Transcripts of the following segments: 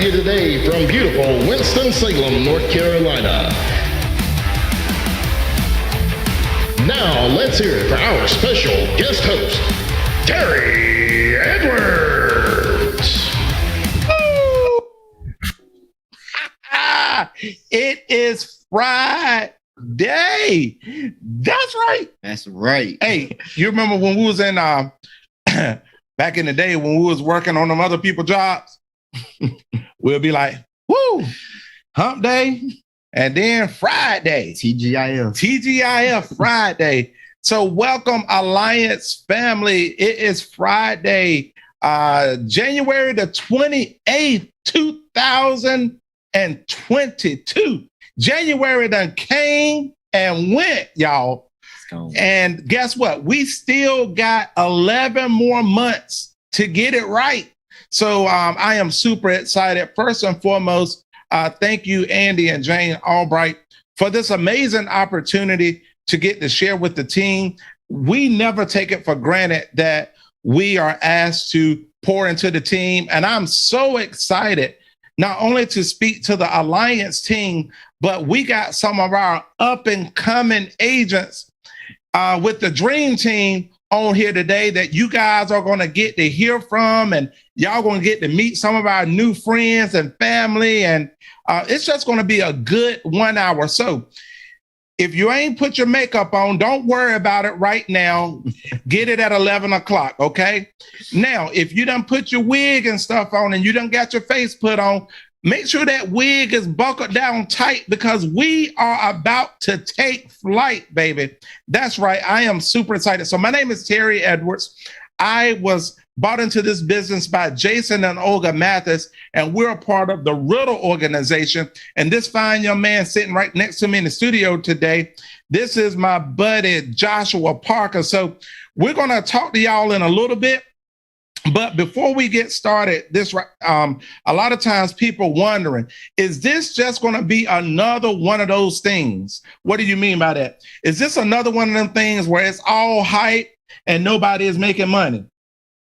you today from beautiful Winston-Salem, North Carolina. Now, let's hear it for our special guest host, Terry Edwards. It is Friday. That's right. That's right. Hey, you remember when we was in back in the day when we was working on them other people's jobs? We'll be like, woo, hump day, and then Friday. TGIF Friday. So welcome, Alliance family. It is Friday, January the 28th, 2022. January done came and went, y'all. And guess what? We still got 11 more months to get it right. So I am super excited. First and foremost, thank you, Andy and Jane Albright, for this amazing opportunity to get to share with the team. We never take it for granted that we are asked to pour into the team. And I'm so excited not only to speak to the Alliance team, but we got some of our up and coming agents with the Dream Team on here today that you guys are going to get to hear from, and y'all going to get to meet some of our new friends and family. And it's just going to be a good 1 hour. So if you ain't put your makeup on, don't worry about it right now. Get it at 11 o'clock, okay? Now, if you done put your wig and stuff on and you done got your face put on, make sure that wig is buckled down tight because we are about to take flight, baby. That's right. I am super excited. So my name is Terry Edwards. I was brought into this business by Jason and Olga Mathis, and we're a part of the Riddle organization. And this fine young man sitting right next to me in the studio today, this is my buddy, Joshua Parker. So we're going to talk to y'all in a little bit. But before we get started, a lot of times people wondering, is this just going to be another one of those things? What do you mean by that? Is this another one of them things where it's all hype and nobody is making money?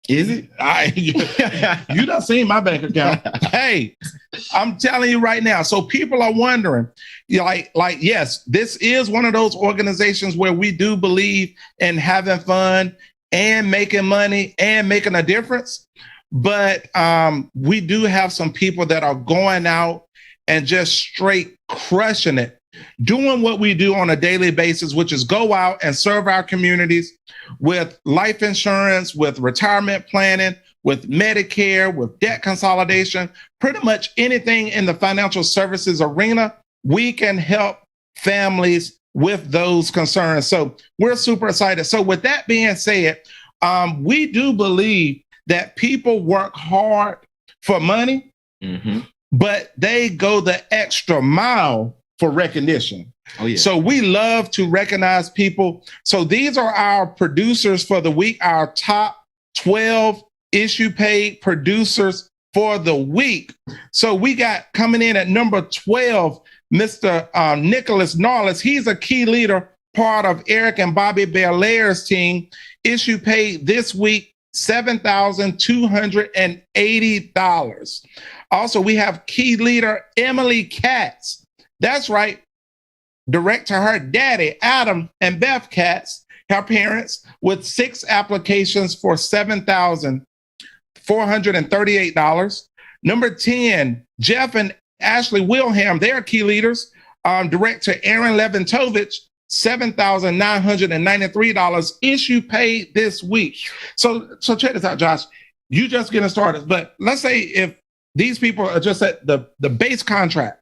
Is it? You done seen my bank account. Hey, I'm telling you right now. So people are wondering, yes, this is one of those organizations where we do believe in having fun and making money and making a difference. But we do have some people that are going out and just straight crushing it, doing what we do on a daily basis, which is go out and serve our communities with life insurance, with retirement planning, with Medicare, with debt consolidation, pretty much anything in the financial services arena, we can help families with those concerns. So we're super excited. So with that being said, we do believe that people work hard for money, but they go the extra mile for recognition. Oh, yeah. So we love to recognize people. So these are our producers for the week, our top 12 issue paid producers for the week. So we got coming in at number 12, Mr. Nicoles. He's a key leader, part of Eric and Bobby Belair's team. Issue paid this week, $7,280. Also, we have key leader Emily Katz. That's right. Direct to her daddy, Adam and Beth Katz, her parents, with 6 applications for $7,438. Number 10, Jeff and Ashley Wilhelm, they are key leaders. Direct to Aaron Leventovich, $7,993. Issue paid this week. So check this out, Josh. You just getting started, but let's say if these people are just at the base contract,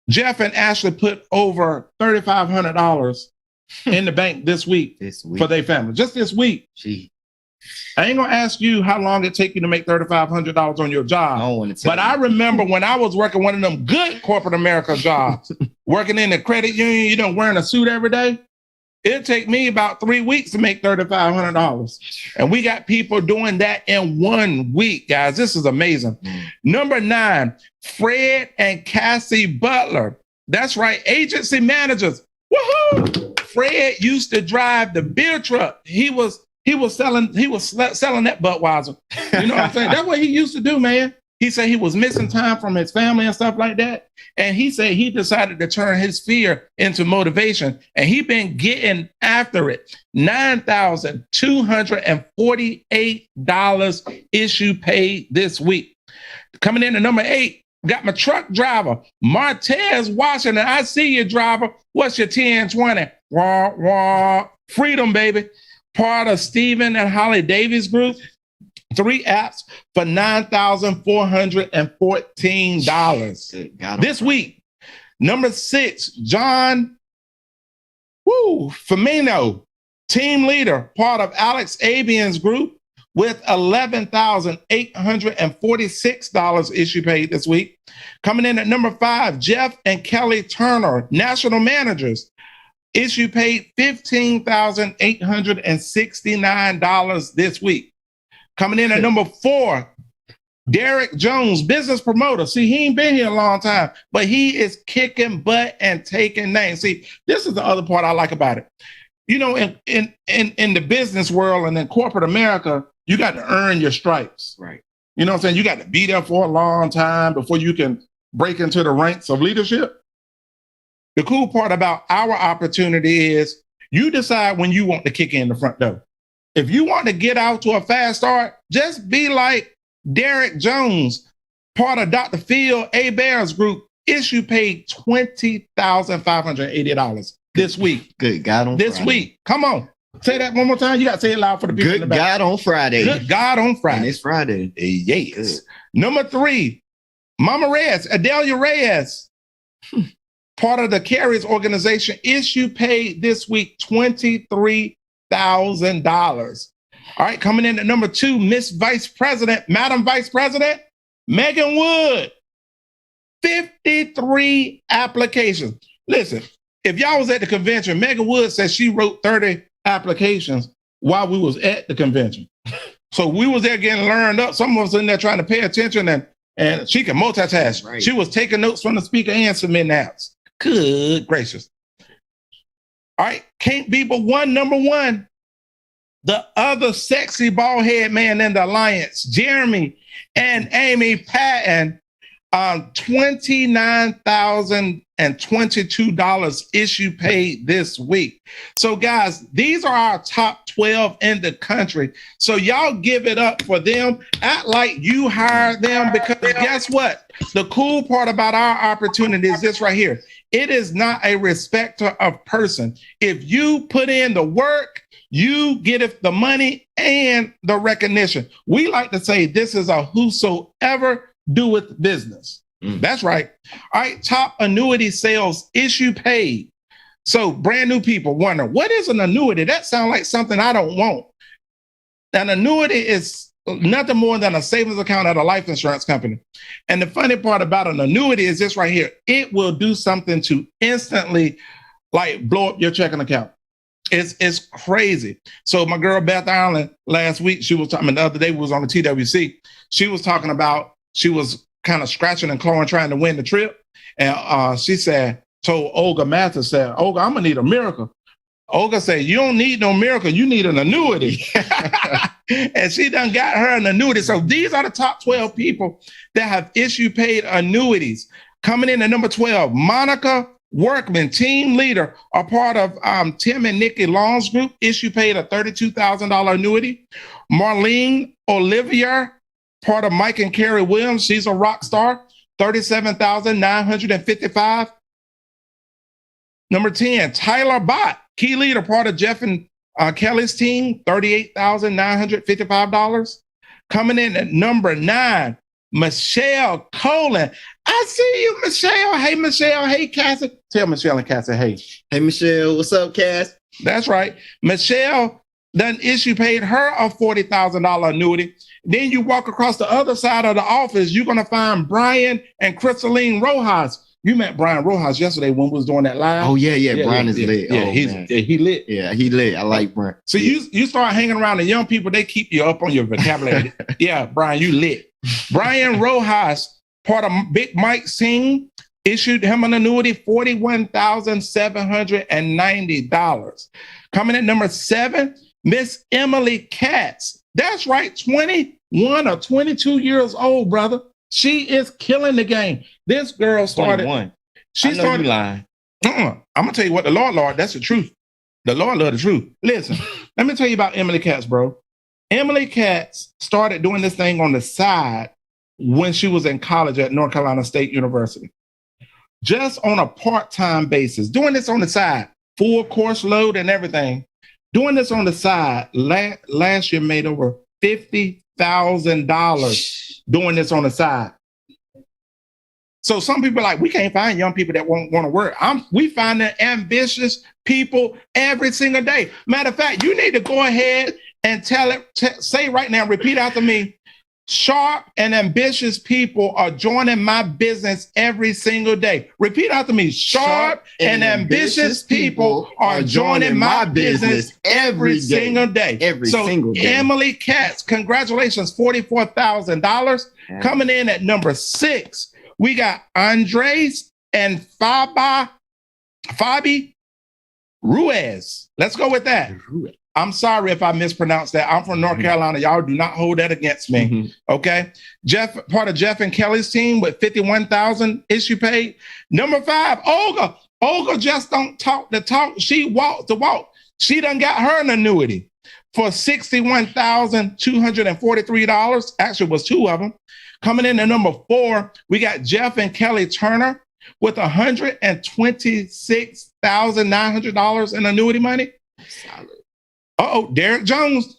Jeff and Ashley put over $3,500 in the bank this week for their family. Just this week. Gee. I ain't gonna ask you how long it take you to make $3,500 on your job. But I remember when I was working one of them good corporate America jobs, working in the credit union, wearing a suit every day. It'd take me about 3 weeks to make $3,500. And we got people doing that in 1 week, guys. This is amazing. Number 9, Fred and Cassie Butler. That's right, agency managers. Woohoo! Fred used to drive the beer truck. He was selling that Budweiser. You know what I'm saying? That's what he used to do, man. He said he was missing time from his family and stuff like that. And he said he decided to turn his fear into motivation. And he been getting after it. $9,248 issue paid this week. Coming in at number 8, got my truck driver, Martez Washington. I see you, driver. What's your 1020? Wah, wah. Freedom, baby. Part of Stephen and Holly Davis group. 3 apps for $9,414 this week. Number 6, John Firmino, team leader, part of Alex Abian's group, with $11,846 issue paid this week. Coming in at number 5, Jeff and Kelly Turner, national managers, issue paid $15,869 this week. Coming in at number 4, Derek Jones, business promoter. See, he ain't been here a long time, but he is kicking butt and taking names. See, this is the other part I like about it. You know, in the business world and in corporate America, you got to earn your stripes. Right. You know what I'm saying? You got to be there for a long time before you can break into the ranks of leadership. The cool part about our opportunity is you decide when you want to kick in the front door. If you want to get out to a fast start, just be like Derek Jones, part of Dr. Phil A. Bear's group, issue paid $20,580 this week. Good God on this Friday. Week. Come on. Say that one more time. You got to say it loud for the people in the Good back. God on Friday. Good God on Friday. And it's Friday. Yes. Good. Number 3, Mama Reyes, Adelia Reyes, part of the Carries organization, issue paid this week $23,000. All right, coming in at number 2, Miss Vice President, Madam Vice President, Megan Wood, 53 applications. Listen, if y'all was at the convention, Megan Wood said she wrote 30 applications while we was at the convention. So we was there getting learned up. Some of us in there trying to pay attention, and she can multitask. Right. She was taking notes from the speaker and submitting apps. Good gracious. All right, can't be but one, number 1. The other sexy bald head man in the alliance, Jeremy and Amy Patton, $29,022 issue paid this week. So guys, these are our top 12 in the country. So y'all give it up for them. Act like you hired them, because guess what? The cool part about our opportunity is this right here. It is not a respecter of person. If you put in the work, you get the money and the recognition. We like to say this is a whosoever doeth business. That's right. All right, top annuity sales issue paid. So brand new people wonder, what is an annuity? That sounds like something I don't want. An annuity is nothing more than a savings account at a life insurance company. And the funny part about an annuity is this right here. It will do something to instantly like blow up your checking account. It's crazy. So my girl Beth Allen last week, she was talking, the other day we was on the TWC. She was talking about, she was kind of scratching and clawing trying to win the trip. And she told Olga Mathis, said, Olga, I'm gonna need a miracle. Olga said, you don't need no miracle, you need an annuity. And she done got her an annuity. So these are the top 12 people that have issue paid annuities. Coming in at number 12, Monica Workman, team leader, a part of Tim and Nikki Long's group, issue paid a $32,000 annuity. Marlene Olivier, part of Mike and Carrie Williams, she's a rock star, $37,955. Number 10, Tyler Bott, key leader, part of Jeff and Kelly's team, $38,955. Coming in at number 9, Michelle Colin. I see you, Michelle. Hey, Michelle. Hey, Cassie. Tell Michelle and Cassie, hey. Hey, Michelle. What's up, Cass? That's right. Michelle done issue paid her a $40,000 annuity. Then you walk across the other side of the office, you're going to find Brian and Crystaline Rojas. You met Brian Rojas yesterday when we was doing that live. Oh, yeah. Brian is lit. Yeah, oh, he lit. Yeah, he lit. I like Brian. So you start hanging around the young people, they keep you up on your vocabulary. Yeah, Brian, you lit. Brian Rojas, part of Big Mike's team, issued him an annuity, $41,790. Coming in number 7, Miss Emily Katz. That's right, 21 or 22 years old, brother. She is killing the game. This girl started. 21. She I know started. you lying. I'm gonna tell you what the Lord. That's the truth. The Lord love the truth. Listen, let me tell you about Emily Katz, bro. Emily Katz started doing this thing on the side when she was in college at North Carolina State University, just on a part-time basis, doing this on the side, full course load and everything. Doing this on the side, last year made over $50,000 doing this on the side. So some people are like, we can't find young people that won't want to work. We find the ambitious people every single day. Matter of fact, you need to go ahead and say right now, repeat after me. Sharp and ambitious people are joining my business every single day. Repeat after me. Sharp and ambitious people are joining my business every single day. Every single day. Emily Katz, congratulations, $44,000. Coming in at number 6. We got Andres and Fabi Ruiz. Let's go with that. I'm sorry if I mispronounced that. I'm from North Carolina. Y'all do not hold that against me. Okay. Part of Jeff and Kelly's team with $51,000 issue paid. Number 5, Olga. Olga just don't talk the talk. She walks the walk. She done got her an annuity for $61,243. Actually, it was 2 of them. Coming in at number 4, we got Jeff and Kelly Turner with $126,900 in annuity money. Solid. Derek Jones.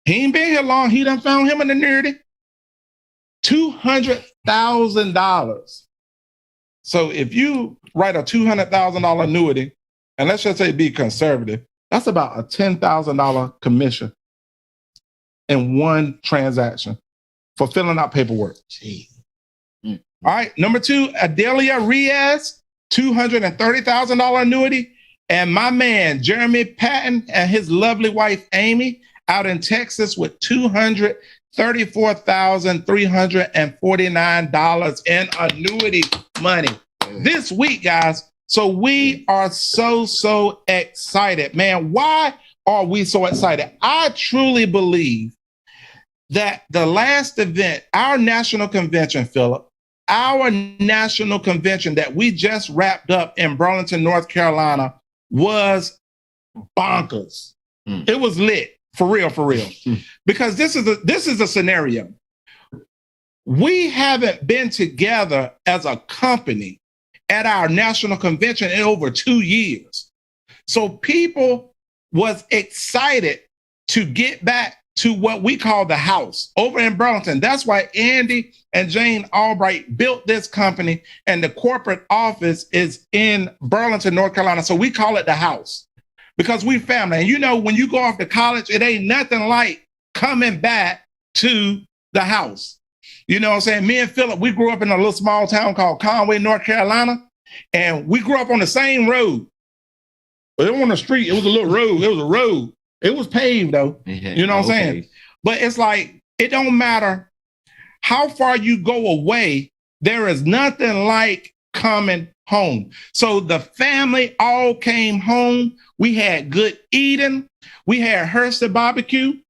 He ain't been here long. He done found him an annuity. $200,000. So if you write a $200,000 annuity, and let's just say be conservative, that's about a $10,000 commission in one transaction for filling out paperwork. All right, number 2, Adelia Riaz, $230,000 annuity. And my man, Jeremy Patton, and his lovely wife, Amy, out in Texas with $234,349 in annuity money this week, guys. So we are so excited. Man, why are we so excited? I truly believe that the last event, our national convention, Philip, our national convention that we just wrapped up in Burlington, North Carolina, was bonkers. It was lit, for real. Because this is a scenario. We haven't been together as a company at our national convention in over 2 years. So people was excited to get back to what we call the house over in Burlington. That's why Andy and Jane Albright built this company, and the corporate office is in Burlington, North Carolina. So we call it the house because we family. And you know, when you go off to college, it ain't nothing like coming back to the house. You know what I'm saying? Me and Philip, we grew up in a little small town called Conway, North Carolina, and we grew up on the same road. It wasn't a street, it was a little road. It was a road. It was paved though. You know what I'm saying? But it's like, it don't matter how far you go away, there is nothing like coming home. So the family all came home. We had good eating. We had Hersey barbecue.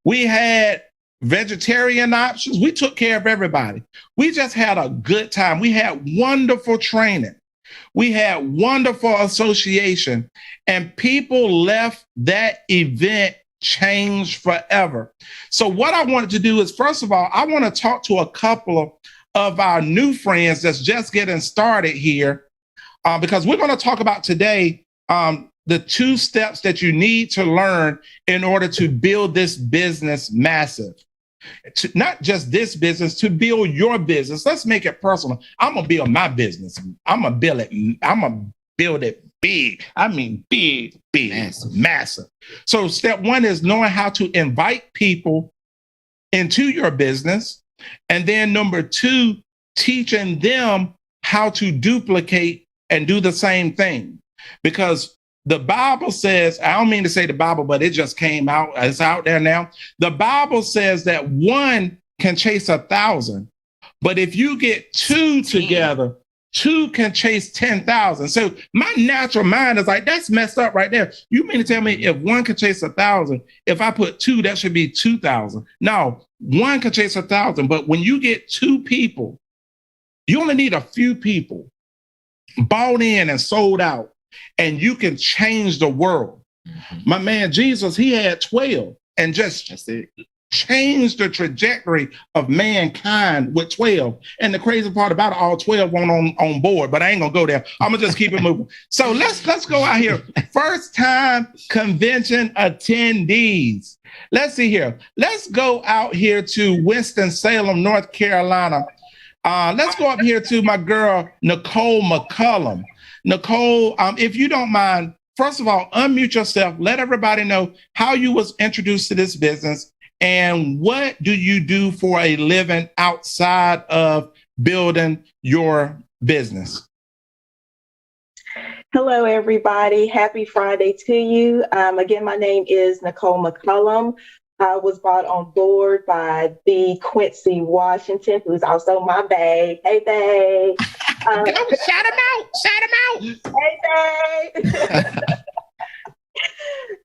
We had vegetarian options. We took care of everybody. We just had a good time. We had wonderful training. We had wonderful association, and people left that event changed forever. So what I wanted to do is, first of all, I want to talk to a couple of our new friends that's just getting started here, because we're going to talk about today the 2 steps that you need to learn in order to build this business massive. Not just this business, to build your business. Let's make it personal. I'm gonna build my business. I'm gonna build it big. I mean, big, massive. So step 1 is knowing how to invite people into your business. And then number 2, teaching them how to duplicate and do the same thing. Because the Bible says, I don't mean to say the Bible, but it just came out. It's out there now. The Bible says that 1 can chase 1,000. But if you get 2 together, two can chase 10,000. So my natural mind is like, that's messed up right there. You mean to tell me if one can chase 1,000, if I put two, that should be 2,000. No, one can chase 1,000. But when you get two people, you only need a few people bought in and sold out, and you can change the world. My man Jesus, he had 12 and just changed the trajectory of mankind with 12. And the crazy part about it, all 12 weren't on board, but I ain't gonna go there. I'm gonna just keep it moving. So let's go out here. First time convention attendees. Let's see here. Let's go out here to Winston-Salem, North Carolina. Let's go up here to my girl, Nicole McCullum. Nicole, if you don't mind, first of all, unmute yourself. Let everybody know how you was introduced to this business and what do you do for a living outside of building your business. Hello, everybody. Happy Friday to you. Again, my name is Nicole McCullum. I was brought on board by the Quincy Washington, who's also my babe. Hey, babe. Shout him out. Shout him out. Hey, babe.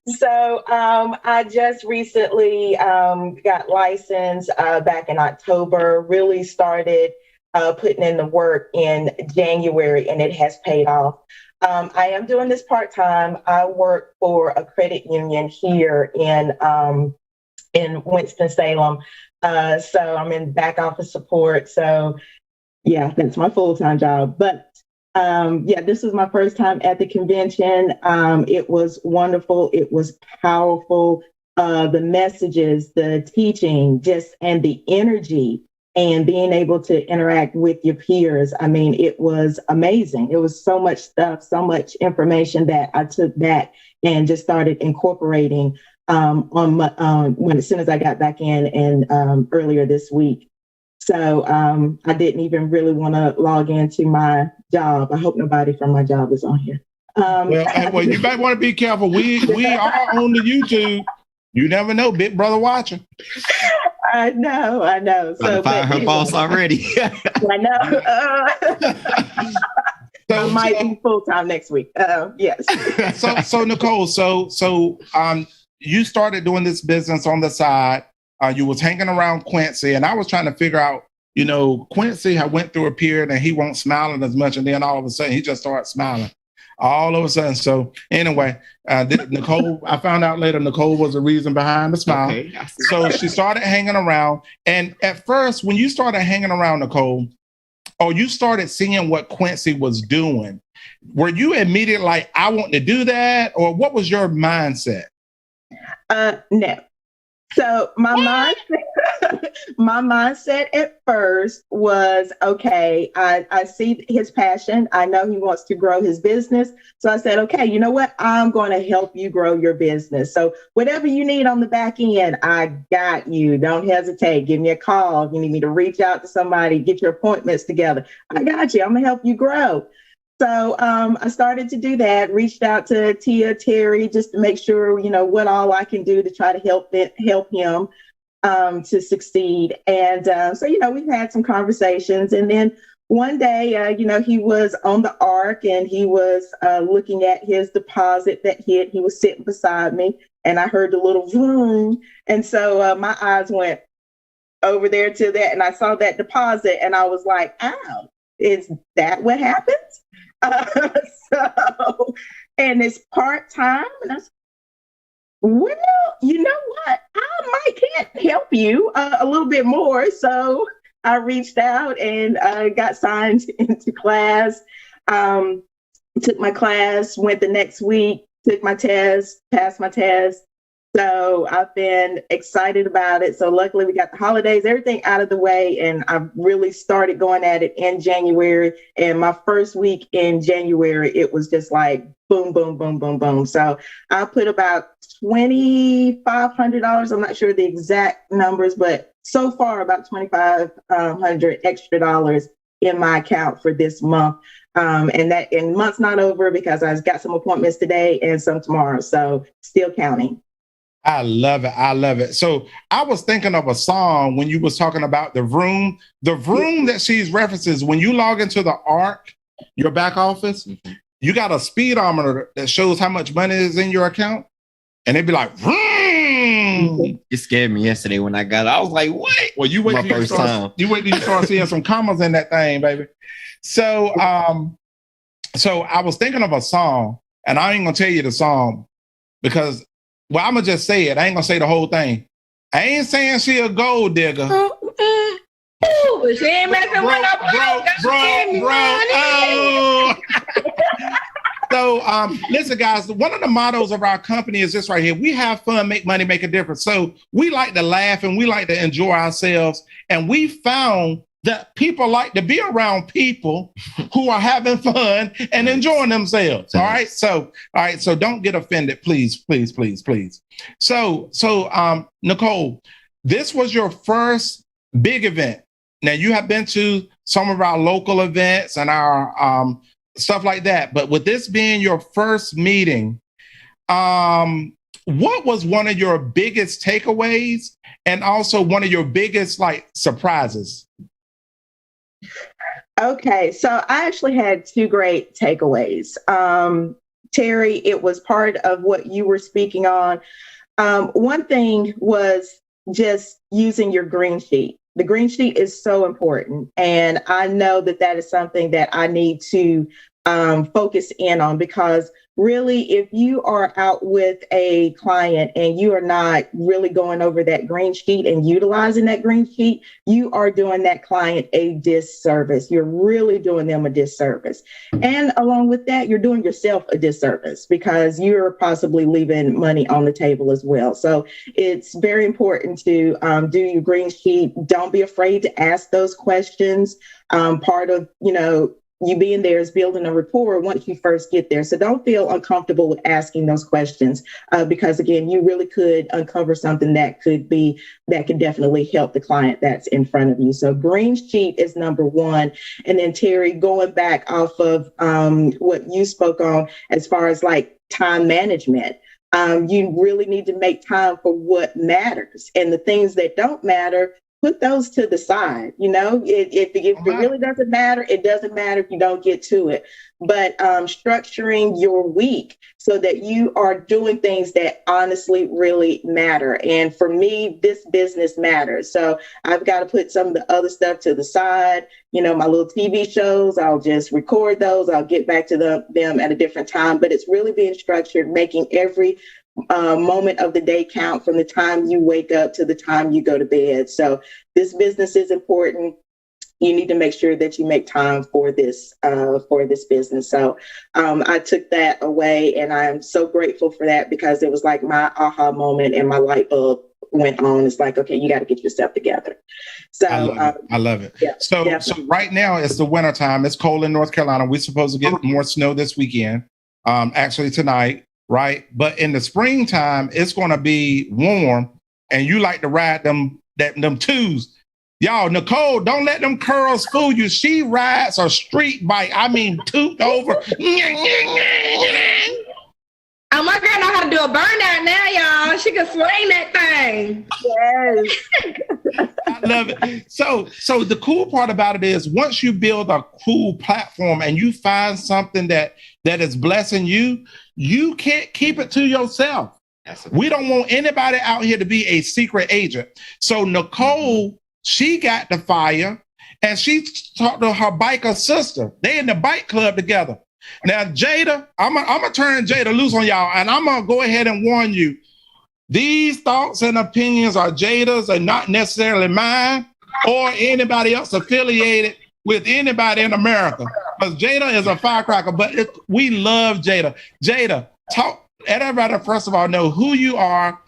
So I just recently got licensed back in October, really started putting in the work in January, and it has paid off. I am doing this part-time. I work for a credit union here in Winston-Salem. So I'm in back office support. So yeah, that's my full-time job. But yeah, this is my first time at the convention. It was wonderful. It was powerful. The messages, the teaching, and the energy and being able to interact with your peers. I mean, it was amazing. It was so much stuff, so much information that I took back and just started incorporating as soon as I got back in and earlier this week. So I didn't even really want to log into my job. I hope nobody from my job is on here. Well, you might want to be careful. We are on the YouTube. You never know, big brother watching. I know. So fire her boss already. I know. So I might be full time next week. Yes. So Nicole, you started doing this business on the side. You was hanging around Quincy, and I was trying to figure out, Quincy had went through a period and he wasn't smiling as much, and then all of a sudden he just started smiling. All of a sudden. So anyway, Nicole, I found out later, Nicole was the reason behind the smile. Okay. So she started hanging around. And at first, when you started hanging around, Nicole, or you started seeing what Quincy was doing, were you immediately like, I want to do that? Or what was your mindset? No. So my mindset at first was, okay, I see his passion. I know he wants to grow his business. So I said, okay, you know what? I'm going to help you grow your business. So whatever you need on the back end, I got you. Don't hesitate. Give me a call. If you need me to reach out to somebody, get your appointments together, I got you. I'm going to help you grow. So I started to do that, reached out to Terry, just to make sure, what all I can do to try to help him to succeed. And so, we've had some conversations. And then one day, he was on the ark and he was looking at his deposit that hit. He was sitting beside me and I heard the little vroom. And so my eyes went over there to that and I saw that deposit and I was like, ow, is that what happens? And it's part-time. And I said, well, you know what? I can't help you a little bit more. So I reached out and got signed into class, took my class, went the next week, took my test, passed my test. So I've been excited about it. So luckily we got the holidays, everything out of the way. And I really started going at it in January. And my first week in January, it was just like boom, boom, boom, boom, boom. So I put about $2,500. I'm not sure the exact numbers, but so far about $2,500 extra dollars in my account for this month. And month's not over because I've got some appointments today and some tomorrow. So still counting. I love it. I love it. So I was thinking of a song when you was talking about the vroom that she's references. When you log into the ark, your back office, you got a speedometer that shows how much money is in your account, and it'd be like, it scared me yesterday when I got it. I was like, what? Well, you wait till you start seeing some commas in that thing, baby. So, so I was thinking of a song, and I ain't gonna tell you the song because, well, I'm gonna just say it. I ain't gonna say the whole thing. I ain't saying she a gold digger. But she ain't messing with no bro. So, listen, guys, one of the mottos of our company is this right here. We have fun, make money, make a difference. So we like to laugh and we like to enjoy ourselves. And we found that people like to be around people who are having fun and enjoying themselves. All right. So don't get offended, please, please, please, please. So, Nicole, this was your first big event. Now, you have been to some of our local events and our stuff like that. But with this being your first meeting, what was one of your biggest takeaways and also one of your biggest surprises? Okay, so I actually had two great takeaways. Terry, it was part of what you were speaking on. One thing was just using your green sheet. The green sheet is so important. And I know that is something that I need to focus in on, because really, if you are out with a client and you are not really going over that green sheet and utilizing that green sheet, you are doing that client a disservice. You're really doing them a disservice. And along with that, you're doing yourself a disservice because you're possibly leaving money on the table as well. So it's very important to do your green sheet. Don't be afraid to ask those questions. Part of, you being there is building a rapport once you first get there. So don't feel uncomfortable with asking those questions because, again, you really could uncover something that could definitely help the client that's in front of you. So green sheet is number one. And then, Terry, going back off of what you spoke on as far as time management, you really need to make time for what matters, and the things that don't matter, put those to the side. If it really doesn't matter, it doesn't matter if you don't get to it. But structuring your week so that you are doing things that honestly really matter. And for me, this business matters. So I've got to put some of the other stuff to the side. My little TV shows, I'll just record those. I'll get back to them at a different time. But it's really being structured, making every moment of the day count from the time you wake up to the time you go to bed. So this business is important. You need to make sure that you make time for this business. So I took that away, and I'm so grateful for that because it was like my aha moment and my light bulb went on. It's like, okay, you got to get yourself together. So I love it. Yeah, so right now it's the winter time. It's cold in North Carolina. We're supposed to get more snow this weekend. Actually tonight. Right. But in the springtime, it's going to be warm, and you like to ride them twos. Y'all, Nicole, don't let them curls fool you. She rides a street bike. I mean, toot over. Oh, my girl know how to do a burnout now, y'all. She can swing that thing. Yes. I love it. So the cool part about it is once you build a cool platform and you find something that is blessing you, you can't keep it to yourself. We don't want anybody out here to be a secret agent. So Nicole, she got the fire, and she talked to her biker sister. They in the bike club together. Now, Jada, I'm gonna turn Jada loose on y'all, and I'm gonna go ahead and warn you. These thoughts and opinions are Jada's and not necessarily mine or anybody else affiliated with anybody in America. Because Jada is a firecracker, but we love Jada. Jada, let everybody first of all know who you are,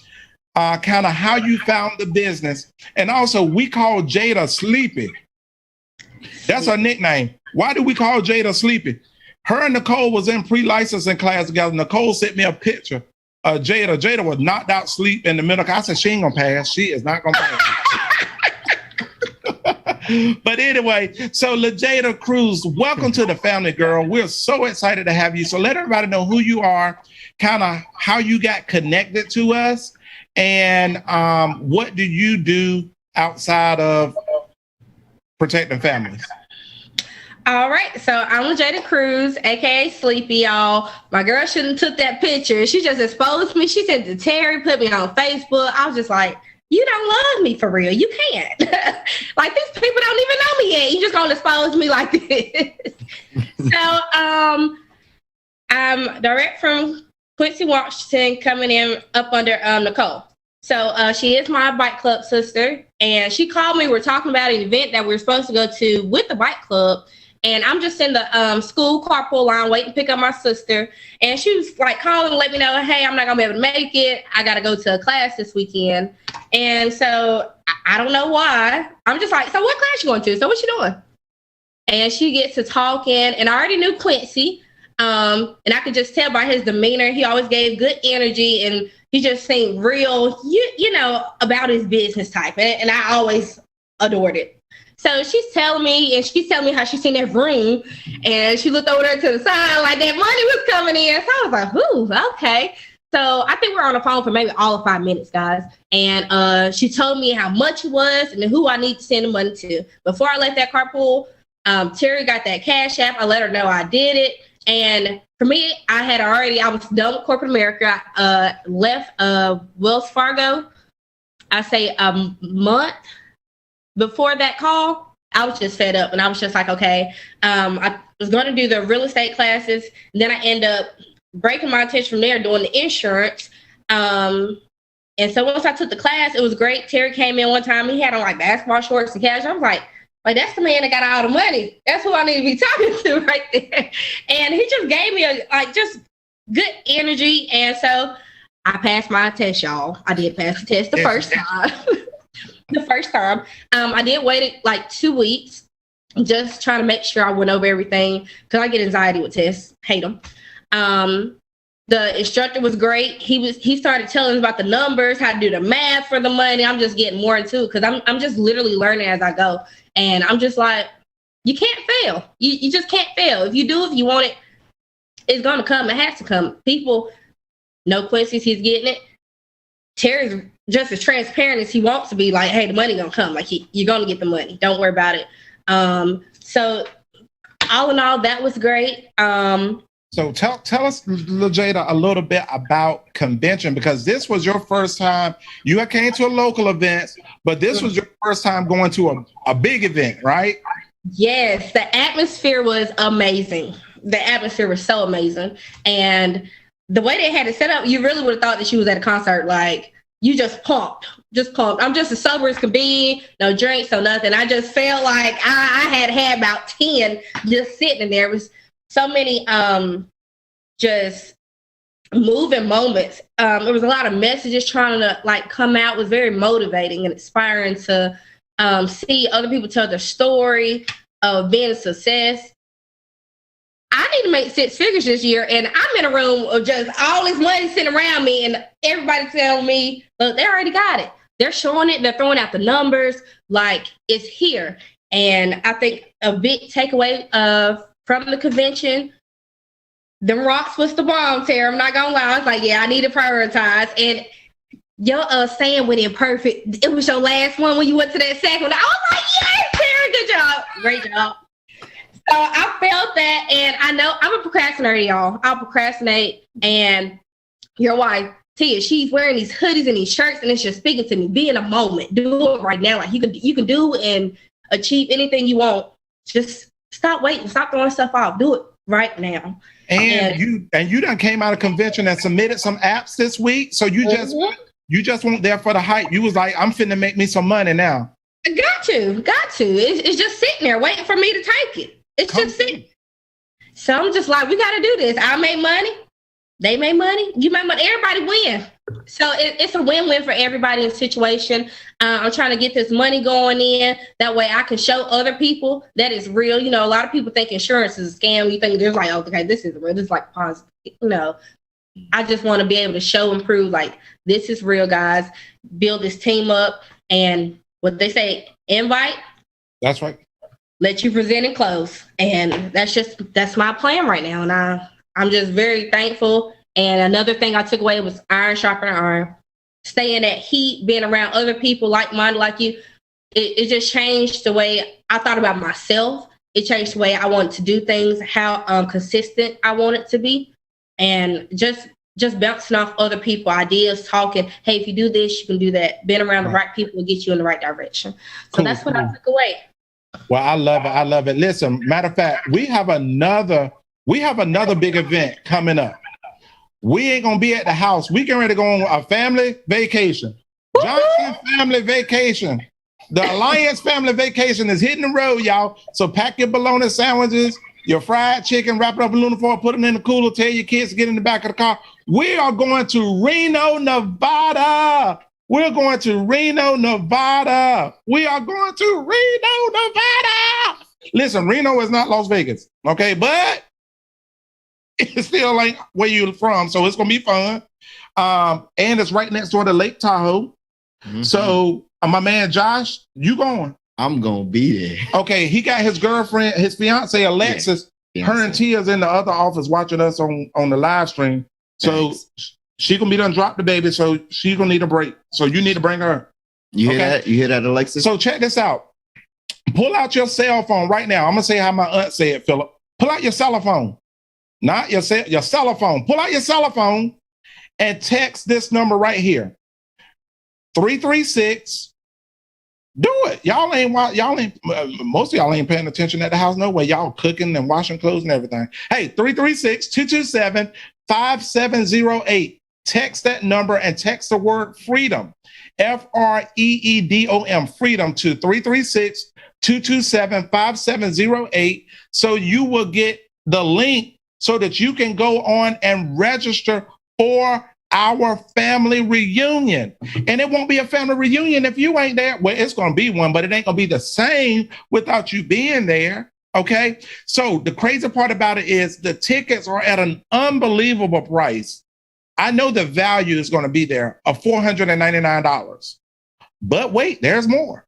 kind of how you found the business, and also we call Jada Sleepy. That's her nickname. Why do we call Jada Sleepy? Her and Nicole was in pre-licensing class together. Nicole sent me a picture of Jada. Jada was knocked out sleep in the middle. I said, she ain't gonna pass. She is not gonna pass. But anyway, so LaJada Cruz, welcome to the family, girl. We're so excited to have you. So let everybody know who you are, kind of how you got connected to us, and what do you do outside of protecting families? All right, so I'm Jada Cruz, aka Sleepy, y'all. My girl shouldn't took that picture. She just exposed me. She sent it to Terry, put me on Facebook. I was just like, you don't love me for real. You can't. Like, these people don't even know me yet. You just gonna expose me like this. So I'm direct from Quincy, Washington, coming in up under Nicole. So she is my bike club sister, and she called me. We're talking about an event that we're supposed to go to with the bike club. And I'm just in the school carpool line waiting to pick up my sister. And she was like calling to let me know, hey, I'm not going to be able to make it. I got to go to a class this weekend. And so I don't know why. I'm just like, so what class you going to? So what you doing? And she gets to talking. And I already knew Quincy. And I could just tell by his demeanor. He always gave good energy. And he just seemed real, you know, about his business type. And I always adored it. So she's telling me how she's seen that room, and she looked over there to the side like that money was coming in. So I was like, ooh, okay. So I think we're on the phone for maybe all of 5 minutes, guys. And she told me how much it was and who I need to send the money to. Before I left that carpool, Terry got that Cash App. I let her know I did it. And for me, I was done with corporate America. I left Wells Fargo, I say a month before that call. I was just fed up, and I was just like, okay, I was going to do the real estate classes. And then I end up breaking my attention from there, doing the insurance. And so once I took the class, it was great. Terry came in one time. He had on like basketball shorts and cash. I was like, that's the man that got all the money. That's who I need to be talking to right there. And he just gave me just good energy. And so I passed my test, y'all. I did pass the test the first time. I did wait like 2 weeks, just trying to make sure I went over everything, because I get anxiety with tests. Hate them. The instructor was great. He started telling us about the numbers, how to do the math for the money. I'm just getting more into it, because I'm just literally learning as I go. And I'm just like, you can't fail. You just can't fail. If you want it, it's going to come. It has to come. People know Quincy's, he's getting it. Terry's just as transparent as he wants to be, like, hey, the money gonna come. Like, you're gonna get the money. Don't worry about it. So all in all, that was great. So tell us, Jada, a little bit about convention, because this was your first time. You had came to a local event, but this was your first time going to a big event, right? Yes, the atmosphere was amazing. The atmosphere was so amazing. And the way they had it set up, you really would have thought that she was at a concert. Like, you just pumped. I'm just as sober as can be, no drinks, no nothing. I just felt like I had about 10 just sitting in there. It was so many just moving moments. There was a lot of messages trying to like come out. It was very motivating and inspiring to see other people tell their story of being a success. I need to make 6 figures this year, and I'm in a room of just all this money sitting around me, and everybody telling me, look, they already got it. They're showing it. They're throwing out the numbers. Like, it's here. And I think a big takeaway from the convention, them rocks was the bomb, Tara. I'm not going to lie. I was like, yeah, I need to prioritize. And your saying went in perfect. It was your last one when you went to that second one. I was like, yes, Tara, good job. Great job. So I felt that, and I know I'm a procrastinator, y'all. I'll procrastinate, and your wife, Tia, she's wearing these hoodies and these shirts, and it's just speaking to me. Be in a moment. Do it right now. Like, you can do and achieve anything you want. Just stop waiting. Stop throwing stuff off. Do it right now. And you done came out of convention and submitted some apps this week. So you just weren't there for the hype. You was like, I'm finna make me some money now. Got to. It's just sitting there waiting for me to take it. It's just sitting. So I'm just like, we got to do this. I make money. They make money. You make money. Everybody win. So it's a win-win for everybody in the situation. I'm trying to get this money going in. That way I can show other people that it's real. You know, a lot of people think insurance is a scam. You think they're like, oh, okay, this is real. This is like positive. No, I just want to be able to show and prove like this is real, guys. Build this team up. And what they say, invite. That's right. Let you present and close. And that's my plan right now. And I'm just very thankful. And another thing I took away was iron sharpening iron. Staying at heat, being around other people like-minded like you, it just changed the way I thought about myself It changed the way I wanted to do things, how consistent I want it to be, and just bouncing off other people, ideas, talking. Hey, if you do this, you can do that. Being around the right people will get you in the right direction. So Cool, that's what cool. I took away. Well, I love it. I love it. Listen, matter of fact, we have another big event coming up. We ain't gonna be at the house. We getting ready to go on a family vacation. Johnson family vacation. The Alliance family vacation is hitting the road, y'all. So pack your bologna sandwiches, your fried chicken, wrap it up in aluminum foil, put it in the cooler, tell your kids to get in the back of the car. We are going to Reno, Nevada. We're going to Reno, Nevada. We are going to Reno, Nevada. Listen, Reno is not Las Vegas, okay? But it still ain't where you're from, so it's going to be fun. And it's right next door to Lake Tahoe. Mm-hmm. So my man Josh, you going? I'm going to be there. Okay, he got his girlfriend, his fiance Alexis. Yeah. Her and Tia's in the other office watching us on the live stream. So thanks. She gonna be done drop the baby, so she gonna need a break. So you need to bring her. You hear that? You hear that, Alexis? So check this out. Pull out your cell phone right now. I'm gonna say how my aunt said, Philip. Pull out your cell phone, not your cell phone. Pull out your cell phone and text this number right here. 336. Do it. Y'all ain't most of y'all ain't paying attention at the house. No way. Y'all cooking and washing clothes and everything. Hey, 336-227-5708. Text that number and text the word freedom. FREEDOM, freedom, to 336-227-5708. So you will get the link so that you can go on and register for our family reunion. And it won't be a family reunion if you ain't there. Well, it's going to be one, but it ain't going to be the same without you being there. Okay. So the crazy part about it is the tickets are at an unbelievable price. I know the value is going to be there of $499. But wait, there's more.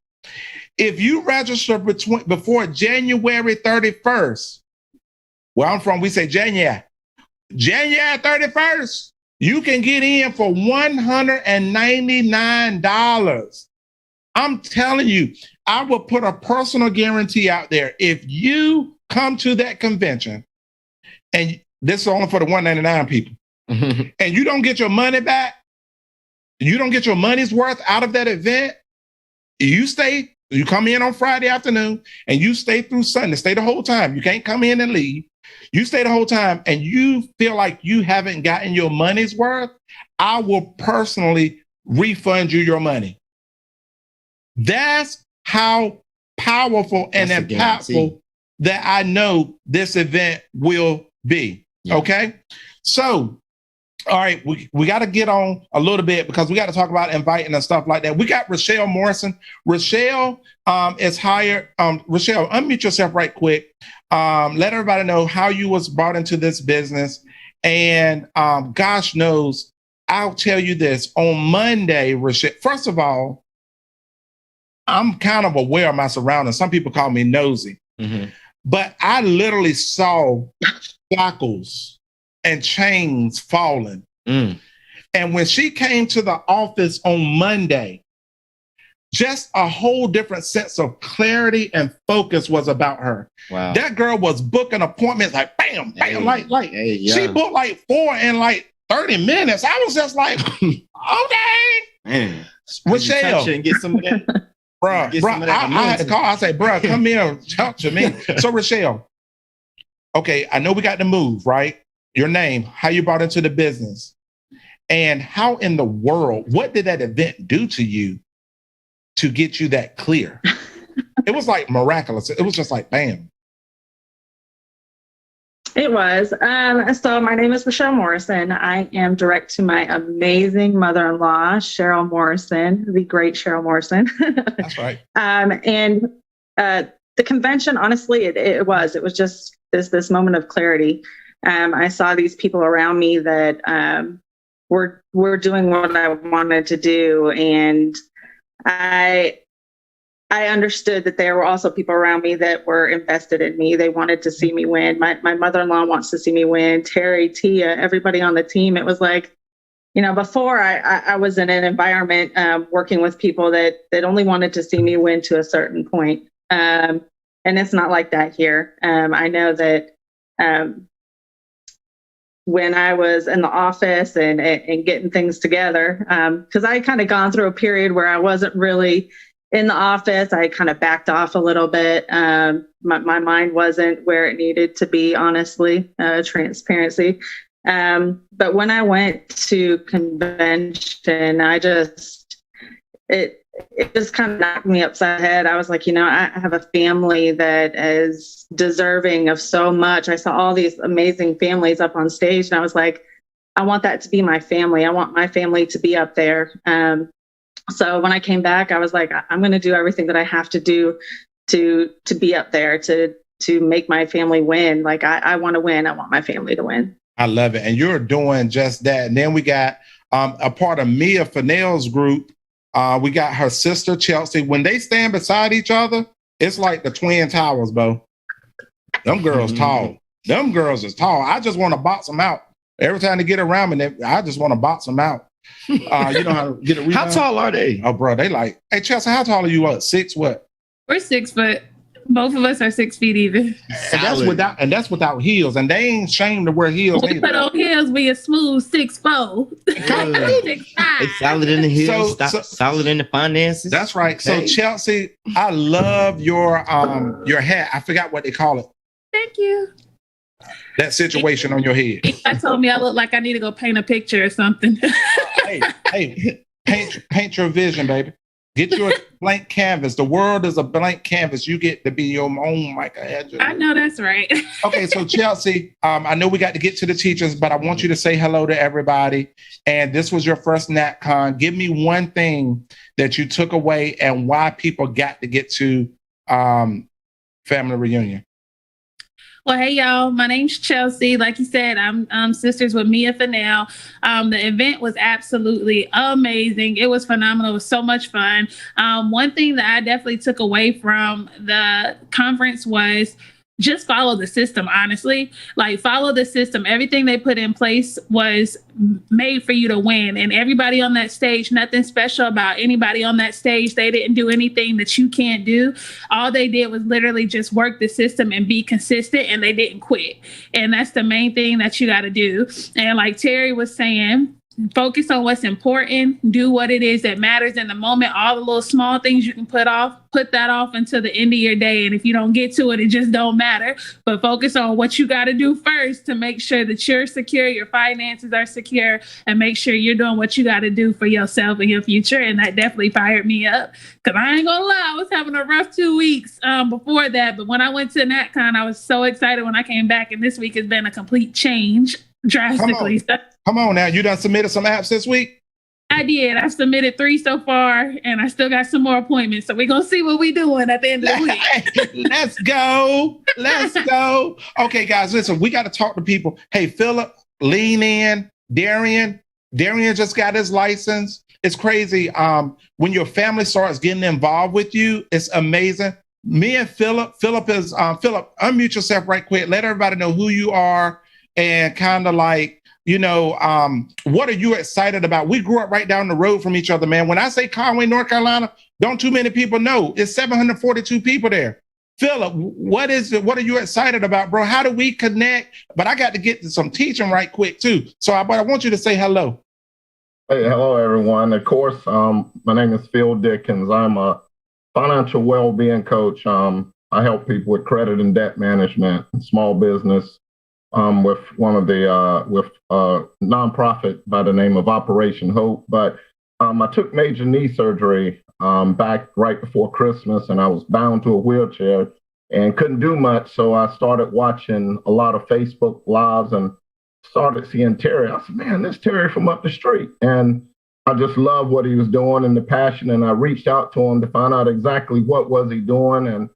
If you register before January 31st, where I'm from, we say January 31st, you can get in for $199. I'm telling you, I will put a personal guarantee out there. If you come to that convention, and this is only for the $199 people, and you don't get your money back, you don't get your money's worth out of that event, you come in on Friday afternoon and you stay through Sunday, stay the whole time. You can't come in and leave. You stay the whole time and you feel like you haven't gotten your money's worth, I will personally refund you your money. That's how powerful and impactful that I know this event will be. Yeah. Okay. So, all right, we got to get on a little bit because we got to talk about inviting and stuff like that. We got Rochelle Morrison. Rochelle is hired. Rochelle, unmute yourself right quick. Let everybody know how you was brought into this business. And gosh knows, I'll tell you this. On Monday, Rochelle, first of all, I'm kind of aware of my surroundings. Some people call me nosy. Mm-hmm. But I literally saw shackles and chains falling. Mm. And when she came to the office on Monday, just a whole different sense of clarity and focus was about her. Wow. That girl was booking appointments like bam, bam, she booked like 4 in like 30 minutes. I was just like, okay. Man, Rochelle. And get some of that. I had to call. I said, bro, come here and talk to me. So Rochelle, okay, I know we got to move, right? Your name, how you brought into the business, and how in the world, what did that event do to you to get you that clear? It was like miraculous. It was just like, bam. It was. So my name is Rochelle Morrison. I am direct to my amazing mother-in-law, Cheryl Morrison, the great Cheryl Morrison. That's right. And the convention, honestly, it was just this moment of clarity. I saw these people around me that were doing what I wanted to do, and I understood that there were also people around me that were invested in me. They wanted to see me win. My mother-in-law wants to see me win. Terry, Tia, everybody on the team. It was like, before I was in an environment working with people that only wanted to see me win to a certain point. And it's not like that here. I know that when I was in the office and getting things together, because I kind of gone through a period where I wasn't really in the office. I kind of backed off a little bit. My mind wasn't where it needed to be, honestly, transparency. But when I went to convention, it just kind of knocked me upside the head. I was like, I have a family that is deserving of so much. I saw all these amazing families up on stage, and I was like, I want that to be my family. I want my family to be up there. So when I came back, I was like, I'm going to do everything that I have to do to be up there, to make my family win. Like, I want to win. I want my family to win. I love it. And you're doing just that. And then we got a part of Mia Fennell's group. We got her sister, Chelsea. When they stand beside each other, it's like the Twin Towers, bro. Them girls tall. Them girls is tall. I just want to box them out. Every time they get around me, I just want to box them out. You know how to get a rebound? How tall are they? Oh, bro, they like, hey, Chelsea, how tall are you? What, 6 what? We're 6 foot. Both of us are 6 feet even. And that's without heels. And they ain't ashamed to wear heels. We put on heels, we a smooth 6'4". 6'5". It's solid in the heels, solid in the finances. That's right. Okay. So Chelsea, I love your hat. I forgot what they call it. Thank you. That situation on your head. I told me I look like I need to go paint a picture or something. hey, paint your vision, baby. Get you a blank canvas. The world is a blank canvas. You get to be your own Michelangelo. I know that's right. Okay, so Chelsea, I know we got to get to the teachers, but I want you to say hello to everybody. And this was your first NatCon. Give me one thing that you took away and why people got to get to family reunion. Well, hey, y'all. My name's Chelsea. Like you said, I'm sisters with Mia Fennell. The event was absolutely amazing. It was phenomenal. It was so much fun. One thing that I definitely took away from the conference was just follow the system, honestly. Like, follow the system. Everything they put in place was made for you to win. And everybody on that stage, nothing special about anybody on that stage. They didn't do anything that you can't do. All they did was literally just work the system and be consistent, and they didn't quit. And that's the main thing that you got to do. And like Terry was saying, focus on what's important, do what it is that matters in the moment. All the little small things you can put that off until the end of your day. And if you don't get to it, it just don't matter. But focus on what you got to do first to make sure that you're secure, your finances are secure, and make sure you're doing what you got to do for yourself and your future. And that definitely fired me up, because I ain't gonna lie, I was having a rough 2 weeks before that. But when I went to NatCon, I was so excited when I came back. And this week has been a complete change, drastically. Come on now. You done submitted some apps this week? I did. I submitted 3 so far, and I still got some more appointments. So we're going to see what we're doing at the end of the week. Let's go. Let's go. Okay, guys, listen, we got to talk to people. Hey, Philip, lean in. Darian just got his license. It's crazy. When your family starts getting involved with you, it's amazing. Me and Philip is, Philip, unmute yourself right quick. Let everybody know who you are and kind of like, what are you excited about? We grew up right down the road from each other, man. When I say Conway, North Carolina, don't too many people know. It's 742 people there. Philip, what are you excited about, bro? How do we connect? But I got to get to some teaching right quick too. So I want you to say hello. Hey, hello, everyone. Of course, my name is Phil Dickens. I'm a financial well-being coach. I help people with credit and debt management and small business. With one of the with a nonprofit by the name of Operation Hope. But I took major knee surgery back right before Christmas, and I was bound to a wheelchair and couldn't do much. So I started watching a lot of Facebook lives and started seeing Terry. I said, man, this Terry from up the street. And I just loved what he was doing and the passion. And I reached out to him to find out exactly what was he doing. And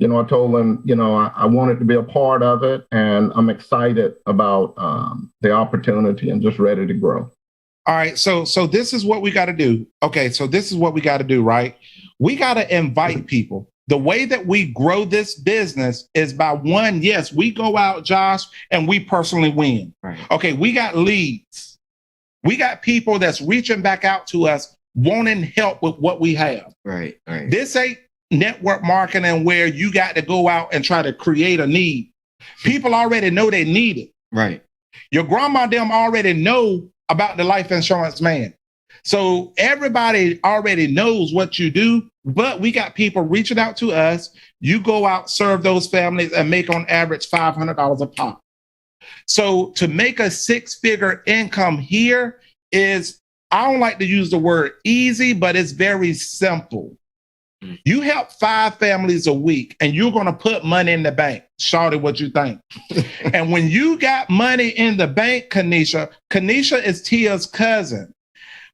I told him, I wanted to be a part of it, and I'm excited about the opportunity and just ready to grow. All right. So this is what we got to do. Okay. So this is what we got to do, right? We got to invite people. The way that we grow this business is by one, yes, we go out, Josh, and we personally win. Right. Okay. We got leads. We got people that's reaching back out to us, wanting help with what we have. Right. This ain't network marketing where you got to go out and try to create a need. People already know they need it. Right. Your grandma and them already know about the life insurance man. So everybody already knows what you do, but we got people reaching out to us. You go out, serve those families, and make on average $500 a pop. So to make a 6-figure income here is, I don't like to use the word easy, but it's very simple. You help 5 families a week and you're going to put money in the bank. Shawty, what you think? And when you got money in the bank, Kanisha is Tia's cousin.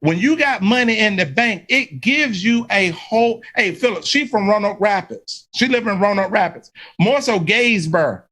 When you got money in the bank, it gives you a whole, hey, Philip, she from Roanoke Rapids. She live in Roanoke Rapids. More so Gettysburg,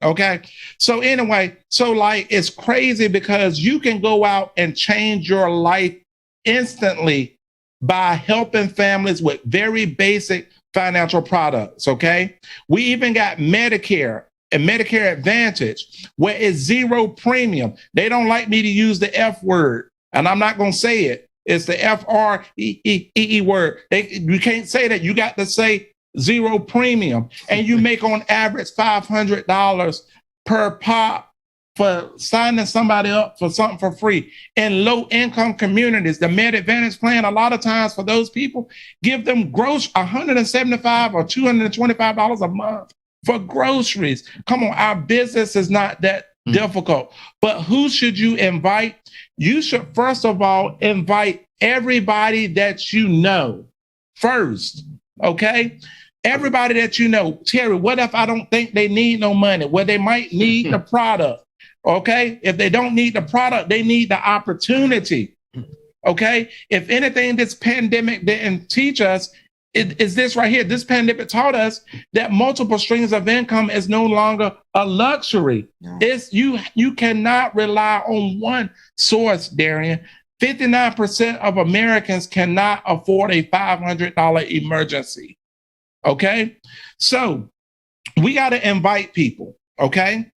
okay? So anyway, so like it's crazy because you can go out and change your life instantly by helping families with very basic financial products, okay? We even got Medicare and Medicare Advantage where it's 0 premium. They don't like me to use the F word, and I'm not going to say it. It's the FREE word. You can't say that. You got to say 0 premium, and you make on average $500 per pop for signing somebody up for something for free. In low-income communities, the Med Advantage plan, a lot of times for those people, give them $175 or $225 a month for groceries. Come on, our business is not that difficult. But who should you invite? You should, first of all, invite everybody that you know first, okay? Everybody that you know. Terry, what if I don't think they need no money? Well, they might need the product. Okay, if they don't need the product, they need the opportunity. Okay, if anything, this pandemic didn't teach us is this right here. This pandemic taught us that multiple streams of income is no longer a luxury. No. It's you cannot rely on one source, Darian. 59% of Americans cannot afford a $500 emergency. Okay, so we got to invite people. Okay.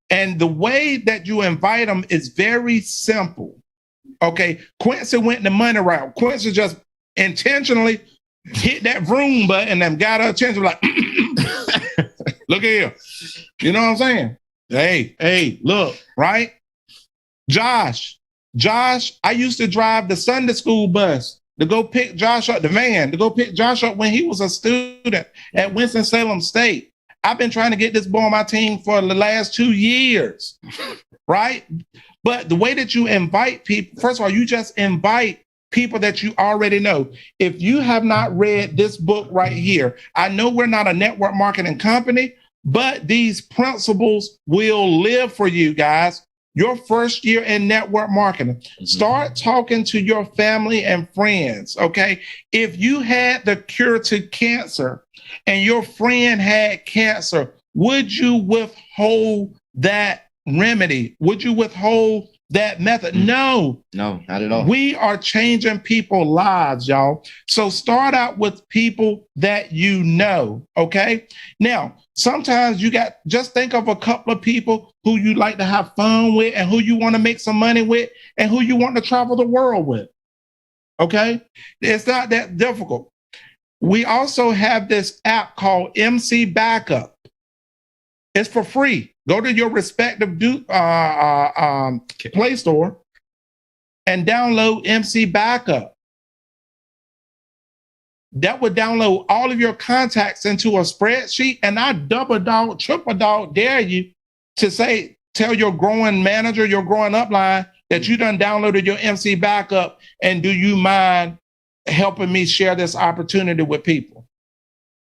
And the way that you invite them is very simple. Okay. Quincy went the money route. Quincy just intentionally hit that vroom button and got her attention like, look at here. You know what I'm saying? Hey, look, right? Josh, I used to drive the Sunday school bus to go pick Josh up, the van, to go pick Josh up when he was a student at Winston-Salem State. I've been trying to get this boy on my team for the last 2 years, right? But the way that you invite people, first of all, you just invite people that you already know. If you have not read this book right here, I know we're not a network marketing company, but these principles will live for you guys. Your first year in network marketing, start talking to your family and friends, okay? If you had the cure to cancer and your friend had cancer, would you withhold that remedy? Would you withhold that method? No, not at all. We are changing people's lives, y'all. So start out with people that you know, okay? Now, sometimes just think of a couple of people who you like to have fun with and who you want to make some money with and who you want to travel the world with, okay? It's not that difficult. We also have this app called MC Backup. It's for free. Go to your respective Play Store and download MC Backup. That would download all of your contacts into a spreadsheet, and I double dog, triple dog dare you to tell your growing manager, your growing upline that you done downloaded your MC Backup, and do you mind helping me share this opportunity with people?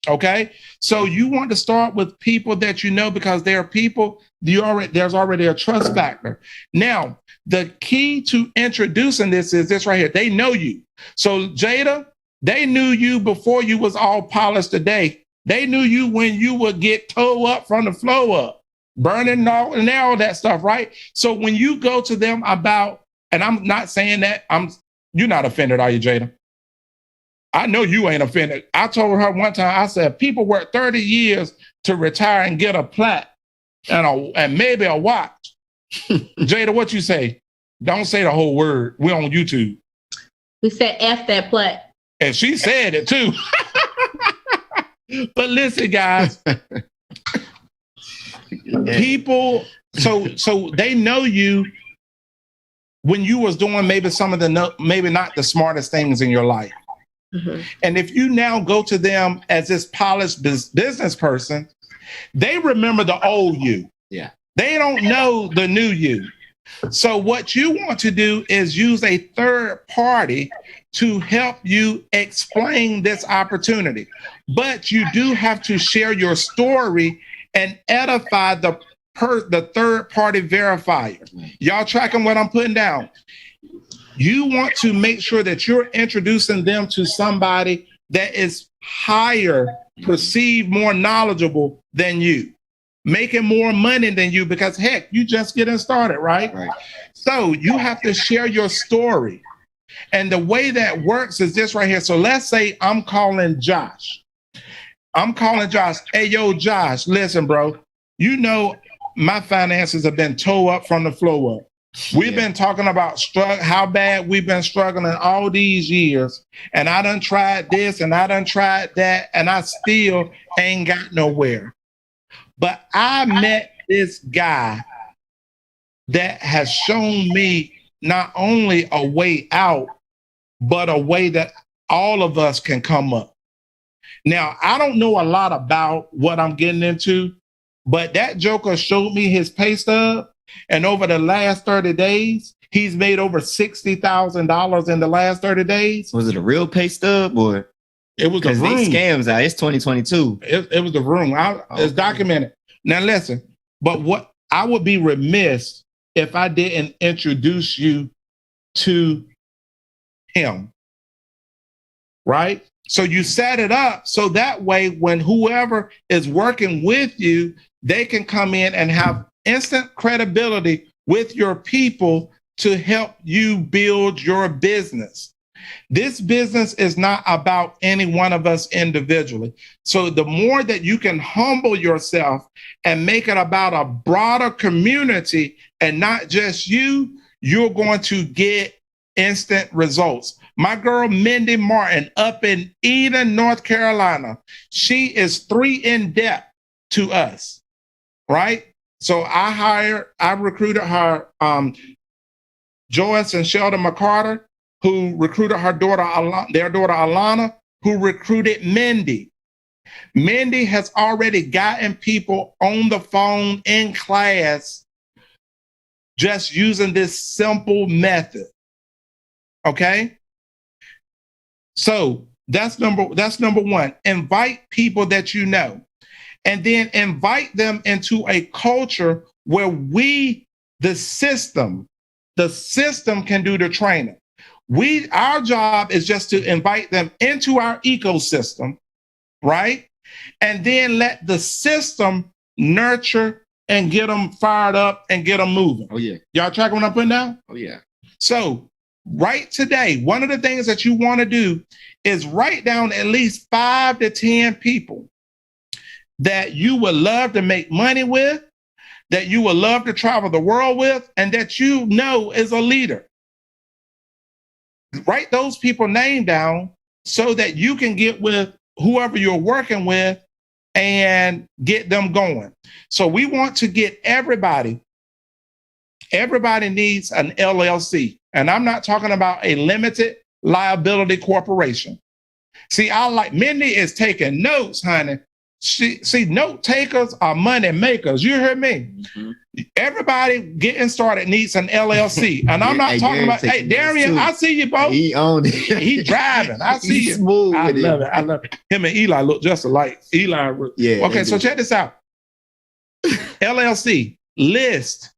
Okay, so you want to start with people that you know because they're people there's already a trust factor. Now, the key to introducing this is this right here. They know you. So Jada, they knew you before you was all polished today. They knew you when you would get toe up from the flow up, burning and all that stuff, right? So when you go to them about, and I'm not saying that you're not offended, are you, Jada? I know you ain't offended. I told her one time, I said, people work 30 years to retire and get a plaque and maybe a watch. Jada, what you say? Don't say the whole word. We're on YouTube. We said F that plaque. And she said it too. But listen, guys, people, so they know you when you was doing maybe some of the maybe not the smartest things in your life. Mm-hmm. And if you now go to them as this polished business person, they remember the old you. Yeah. They don't know the new you. So what you want to do is use a third party to help you explain this opportunity. But you do have to share your story and edify the third party verifier. Y'all tracking what I'm putting down? You want to make sure that you're introducing them to somebody that is higher, perceived more knowledgeable than you, making more money than you, because heck, you just getting started, right? So you have to share your story. And the way that works is this right here. So let's say I'm calling Josh. Hey, yo, Josh, listen, bro, you know, my finances have been tore up from the floor up. We've been talking about how bad we've been struggling all these years. And I done tried this and I done tried that, and I still ain't got nowhere. But I met this guy that has shown me not only a way out, but a way that all of us can come up. Now, I don't know a lot about what I'm getting into, but that joker showed me his pay stub. And over the last 30 days, he's made over $60,000 in the last 30 days. Was it a real pay stub or? It was the room. They scams out. It's 2022. It was the room. It's documented. Now listen, but what I would be remiss if I didn't introduce you to him, right? So you set it up so that way when whoever is working with you, they can come in and have instant credibility with your people to help you build your business. This business is not about any one of us individually. So the more that you can humble yourself and make it about a broader community and not just you, you're going to get instant results. My girl, Mindy Martin, up in Eden, North Carolina, she is 3 in debt to us, right? So I recruited her, Joyce and Sheldon McCarter, who recruited their daughter Alana, who recruited Mindy. Mindy has already gotten people on the phone in class just using this simple method. Okay? So that's number one. Invite people that you know. And then invite them into a culture where the system can do the training. Our job is just to invite them into our ecosystem, right? And then let the system nurture and get them fired up and get them moving. Oh, yeah. Y'all tracking what I'm putting down? Oh, yeah. So right today, one of the things that you want to do is write down at least 5 to 10 people that you would love to make money with, that you would love to travel the world with, and that you know is a leader. Write those people's name down so that you can get with whoever you're working with and get them going. So we want to get everybody needs an LLC. And I'm not talking about a limited liability corporation. See, Mindy is taking notes, honey. Note takers are money makers. You hear me? Mm-hmm. Everybody getting started needs an LLC. And I'm not talking about, hey, Darian, I see you, bro. He owned it. He driving. I see you. Smooth. I love it. Him and Eli look just alike. Yeah. Okay, so check this out. LLC, list,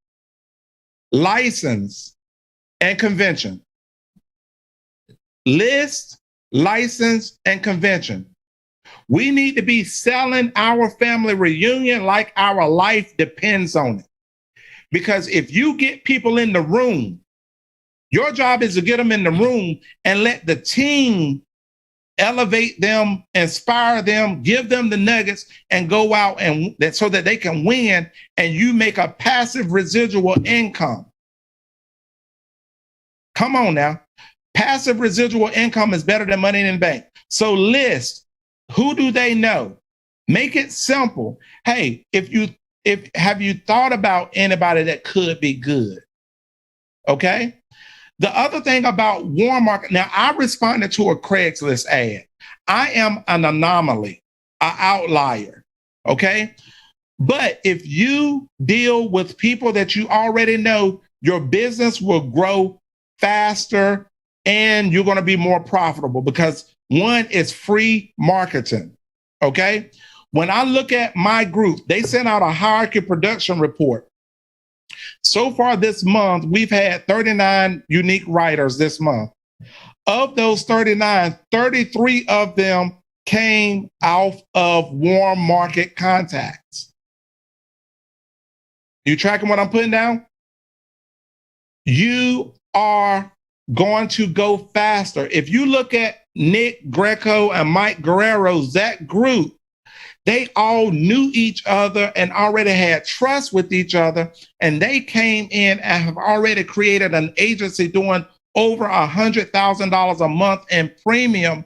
license, and convention. List, license, and convention. We need to be selling our family reunion like our life depends on it. Because if you get people in the room, your job is to get them in the room and let the team elevate them, inspire them, give them the nuggets, and go out and so that they can win, and you make a passive residual income. Come on now. Passive residual income is better than money in the bank. So list, who do they know? Make it simple. Hey, have you thought about anybody that could be good? Okay. The other thing about warm market, now I responded to a Craigslist ad. I am an anomaly, an outlier. Okay. But if you deal with people that you already know, your business will grow faster and you're going to be more profitable because one is free marketing. Okay. When I look at my group, they sent out a hierarchy production report. So far this month, we've had 39 unique writers this month. Of those 39, 33 of them came out of warm market contacts. You tracking what I'm putting down? You are going to go faster. If you look at Nick Greco and Mike Guerrero's, that group, they all knew each other and already had trust with each other. And they came in and have already created an agency doing over $100,000 a month in premium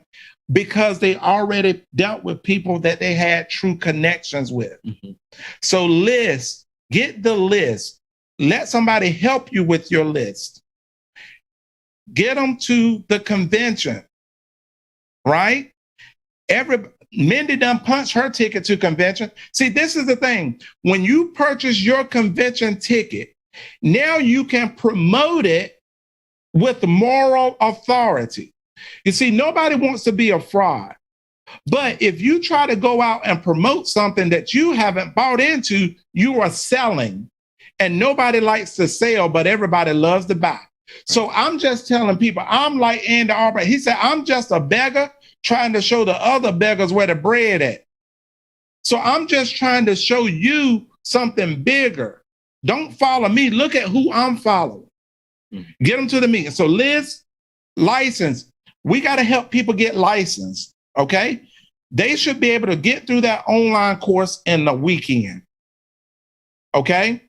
because they already dealt with people that they had true connections with. Mm-hmm. So get the list. Let somebody help you with your list. Get them to the convention, right? Mindy done punched her ticket to convention. See, this is the thing. When you purchase your convention ticket, now you can promote it with moral authority. You see, nobody wants to be a fraud. But if you try to go out and promote something that you haven't bought into, you are selling. And nobody likes to sell, but everybody loves to buy. So I'm just telling people, I'm like Andy Albright. He said, I'm just a beggar trying to show the other beggars where the bread at. So I'm just trying to show you something bigger. Don't follow me. Look at who I'm following. Get them to the meeting. So license. We got to help people get licensed. Okay. They should be able to get through that online course in the weekend. Okay.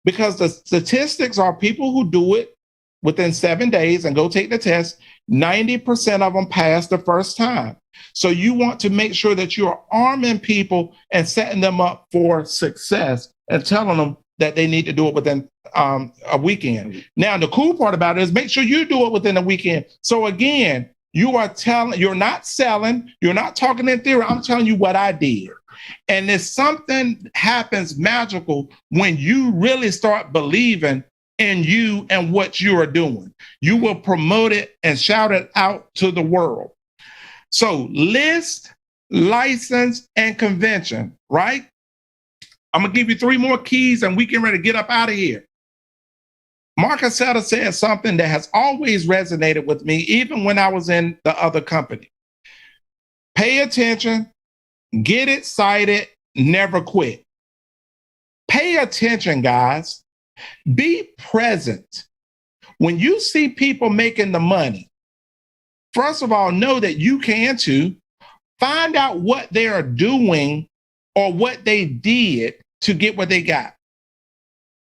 Because the statistics are people who do it within 7 days and go take the test, 90% of them pass the first time. So you want to make sure that you're arming people and setting them up for success and telling them that they need to do it within a weekend. Now, the cool part about it is make sure you do it within a weekend. So again, you're not selling, you're not talking in theory. I'm telling you what I did. And if something happens magical when you really start believing in you and what you are doing, you will promote it and shout it out to the world. So list, license, and convention, right? I'm going to give you 3 more keys and we get ready to get up out of here. Marcus Sutter said something that has always resonated with me, even when I was in the other company. Pay attention, get excited, never quit. Pay attention, guys. Be present. When you see people making the money, first of all, know that you can too. Find out what they are doing or what they did to get what they got.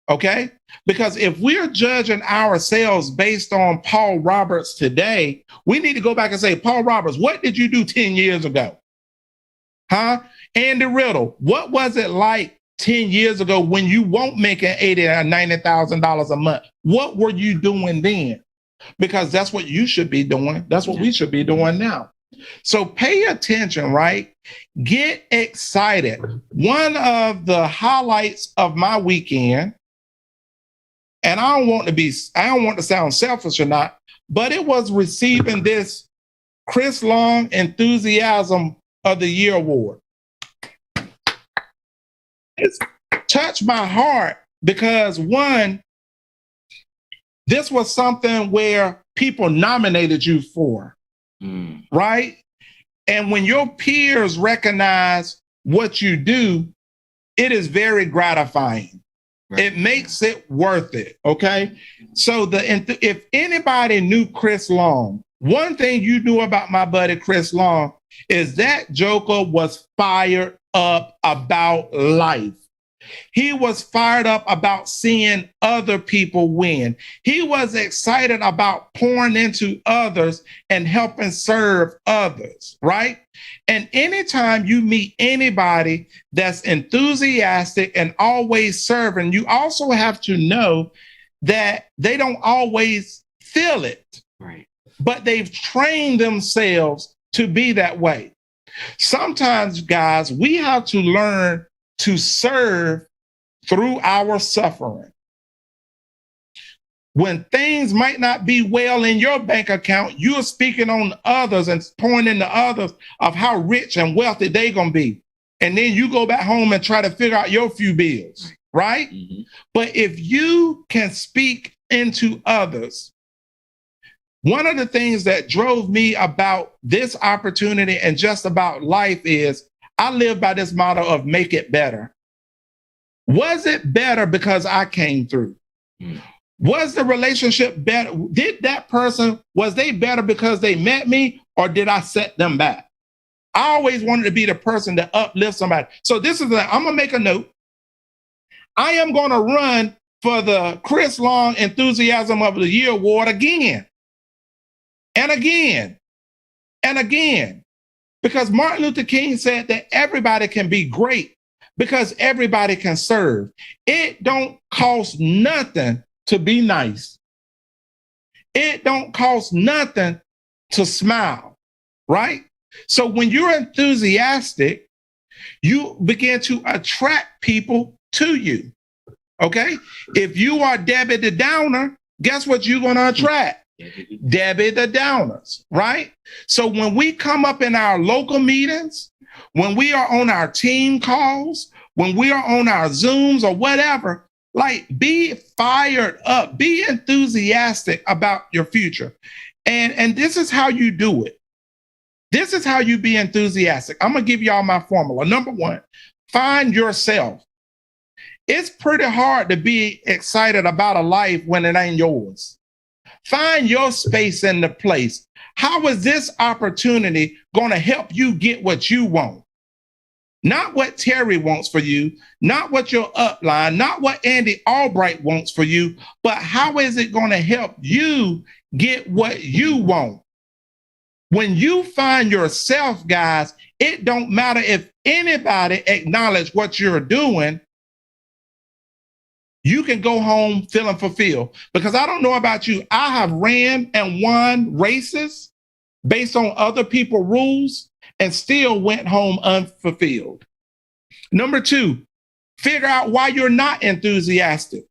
Okay? Because if we're judging ourselves based on Paul Roberts today, we need to go back and say, Paul Roberts, what did you do 10 years ago? Huh? Andy Riddle, what was it like 10 years ago when you weren't making $80,000 or $90,000 a month? What were you doing then? Because that's what you should be doing. That's what we should be doing now. So pay attention, right? Get excited. One of the highlights of my weekend, and I don't want to sound selfish or not, but it was receiving this Chris Long Enthusiasm of the Year award. It's touched my heart because one, this was something where people nominated you for, right? And when your peers recognize what you do, it is very gratifying. Right. It makes it worth it, okay? So if anybody knew Chris Long, one thing you knew about my buddy Chris Long is that Joker was fired up about life. He was fired up about seeing other people win. He was excited about pouring into others and helping serve others, right? And anytime you meet anybody that's enthusiastic and always serving, you also have to know that they don't always feel it, Right. but they've trained themselves to be that way. Sometimes, guys, we have to learn to serve through our suffering. When things might not be well in your bank account, you're speaking on others and pointing to others of how rich and wealthy they're going to be. And then you go back home and try to figure out your few bills, right? Mm-hmm. But if you can speak into others, one of the things that drove me about this opportunity and just about life is I live by this motto of make it better. Was it better because I came through? Mm. Was the relationship better? Did that person, was they better because they met me, or did I set them back? I always wanted to be the person to uplift somebody. So I'm going to make a note. I am going to run for the Chris Long Enthusiasm of the Year Award again. And again, and again, because Martin Luther King said that everybody can be great because everybody can serve. It don't cost nothing to be nice. It don't cost nothing to smile, right? So when you're enthusiastic, you begin to attract people to you, okay? If you are Debbie the Downer, guess what you're going to attract? Debbie the Downers, right? So when we come up in our local meetings, when we are on our team calls, when we are on our Zooms or whatever, like be fired up, be enthusiastic about your future. And this is how you do it. This is how you be enthusiastic. I'm going to give y'all my formula. Number one, find yourself. It's pretty hard to be excited about a life when it ain't yours. Find your space in the place. How is this opportunity going to help you get what you want? Not what Terry wants for you, not what your upline, not what Andy Albright wants for you, but how is it going to help you get what you want? When you find yourself, guys, it don't matter if anybody acknowledge what you're doing. You can go home feeling fulfilled. Because I don't know about you, I have ran and won races based on other people's rules and still went home unfulfilled. Number two, figure out why you're not enthusiastic.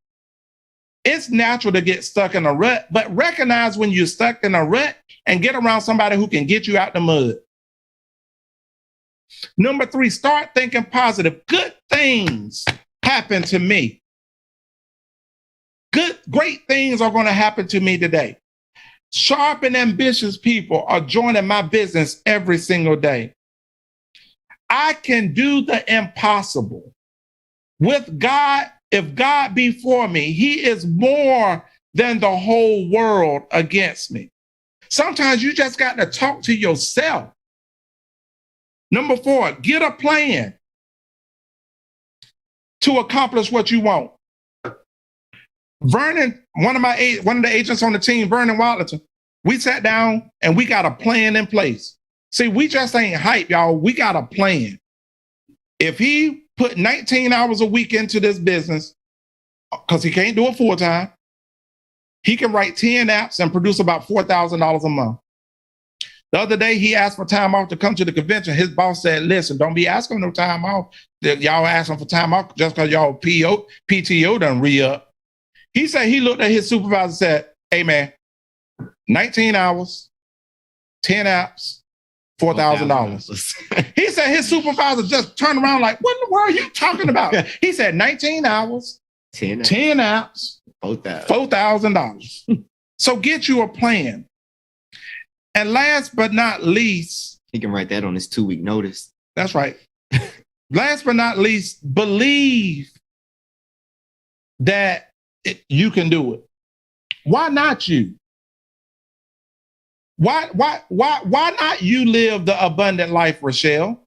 It's natural to get stuck in a rut, but recognize when you're stuck in a rut and get around somebody who can get you out the mud. Number three, start thinking positive. Good things happen to me. Great things are going to happen to me today. Sharp and ambitious people are joining my business every single day. I can do the impossible. With God, if God be for me, he is more than the whole world against me. Sometimes you just got to talk to yourself. Number four, get a plan to accomplish what you want. Vernon, one of the agents on the team, Vernon Watlington, we sat down and we got a plan in place. See, we just ain't hype, y'all. We got a plan. If he put 19 hours a week into this business, because he can't do it full time, he can write 10 apps and produce about $4,000 a month. The other day, he asked for time off to come to the convention. His boss said, listen, don't be asking no time off. Y'all asking for time off just because y'all PTO done re-up. He said he looked at his supervisor and said, hey, man, 19 hours, 10 apps, $4,000. He said his supervisor just turned around like, what in the world are you talking about? He said 19 hours, 10 apps, $4,000. So get you a plan. And last but not least, he can write that on his 2-week notice. That's right. Last but not least, believe that you can do it. Why not you? Why not you live the abundant life, Rochelle?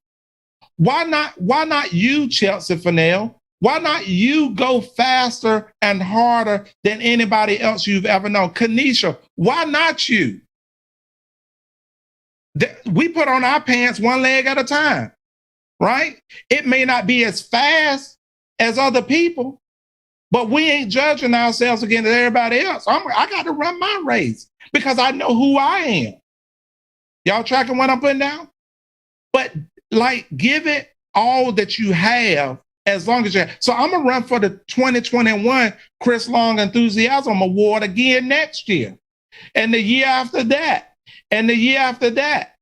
Why not you, Chelsea Fennell? Why not you go faster and harder than anybody else you've ever known? Kanisha, why not you? We put on our pants one leg at a time, right? It may not be as fast as other people, but we ain't judging ourselves against everybody else. I got to run my race because I know who I am. Y'all tracking what I'm putting down? But like, give it all that you have as long as you have. So I'm going to run for the 2021 Chris Long Enthusiasm Award again next year, and the year after that, and the year after that.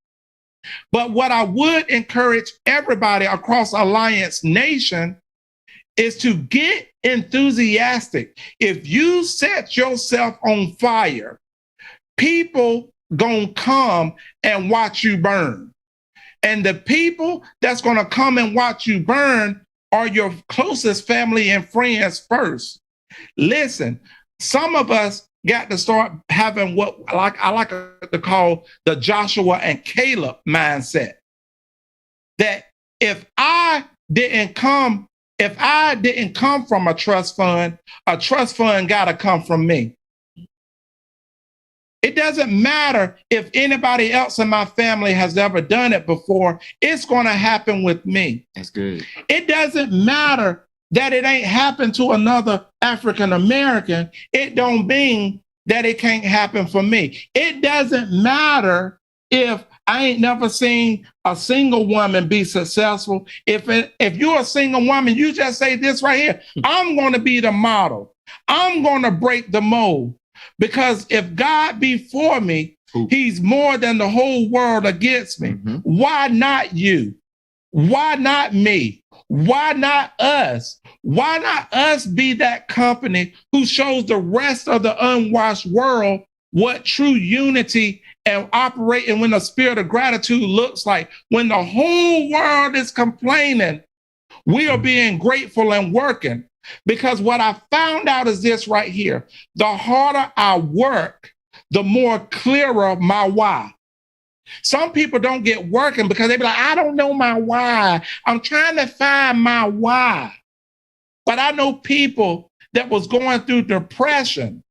But what I would encourage everybody across Alliance Nation is to get enthusiastic. If you set yourself on fire, people gonna come and watch you burn. And the people that's gonna come and watch you burn are your closest family and friends first. Listen, some of us got to start having what I like to call the Joshua and Caleb mindset. That if I didn't come from a trust fund got to come from me. It doesn't matter if anybody else in my family has ever done it before. It's going to happen with me. That's good. It doesn't matter that it ain't happened to another African American. It don't mean that it can't happen for me. It doesn't matter if I ain't never seen a single woman be successful. If you're a single woman, you just say this right here: I'm going to be the model. I'm going to break the mold. Because if God be for me, he's more than the whole world against me. Mm-hmm. Why not you? Why not me? Why not us? Why not us be that company who shows the rest of the unwashed world what true unity and operating when the spirit of gratitude looks like? When the whole world is complaining, we are being grateful and working. Because what I found out is this right here: the harder I work, the more clearer my why. Some people don't get working because they be like, I don't know my why. I'm trying to find my why. But I know people that was going through depression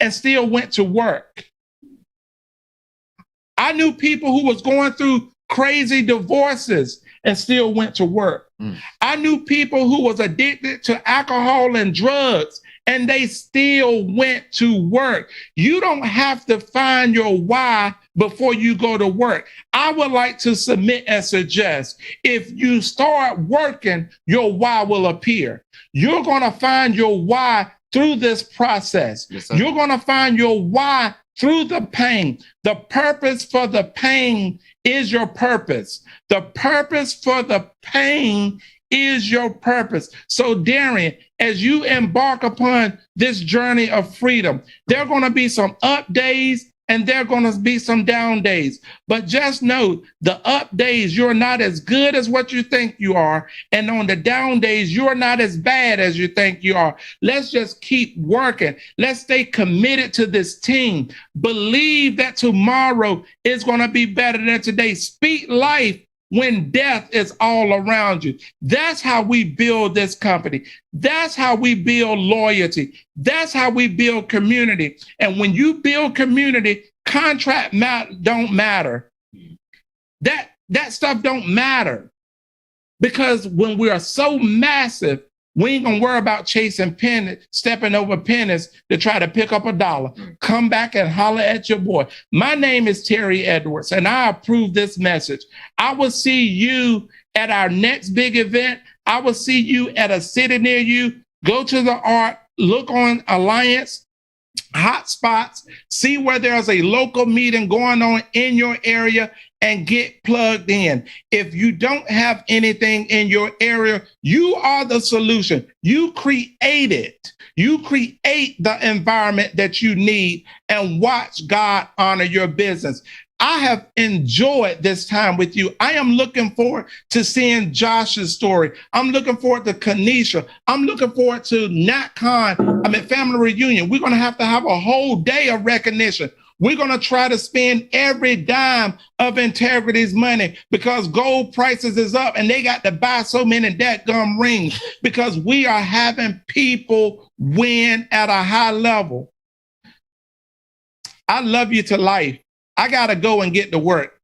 and still went to work. I knew people who was going through crazy divorces and still went to work. I knew people who was addicted to alcohol and drugs and they still went to work. You don't have to find your why before you go to work. I would like to submit and suggest, if you start working, your why will appear. You're going to find your why through this process. Yes, you're going to find your why through the pain. The purpose for the pain is your purpose. The purpose for the pain is your purpose. So, Darian, as you embark upon this journey of freedom, there are going to be some up days and there are going to be some down days. But just know, the up days, you're not as good as what you think you are. And on the down days, you're not as bad as you think you are. Let's just keep working. Let's stay committed to this team. Believe that tomorrow is going to be better than today. Speak life when death is all around you. That's how we build this company. That's how we build loyalty. That's how we build community. And when you build community, contract don't matter. That stuff don't matter. Because when we are so massive, we ain't gonna worry about chasing pennies, stepping over pennies to try to pick up a dollar. Come back and holler at your boy. My name is Terry Edwards, and I approve this message. I will see you at our next big event. I will see you at a city near you. Go to the art, look on Alliance hotspots, see where there's a local meeting going on in your area, and get plugged in. If you don't have anything in your area, you are the solution. You create it. You create the environment that you need, and watch God honor your business. I have enjoyed this time with you. I am looking forward to seeing Josh's story. I'm looking forward to Kanisha. I'm looking forward to Nat Khan. Family reunion. We're going to have a whole day of recognition. We're going to try to spend every dime of Integrity's money because gold prices is up and they got to buy so many dadgum rings because we are having people win at a high level. I love you to life. I got to go and get to work.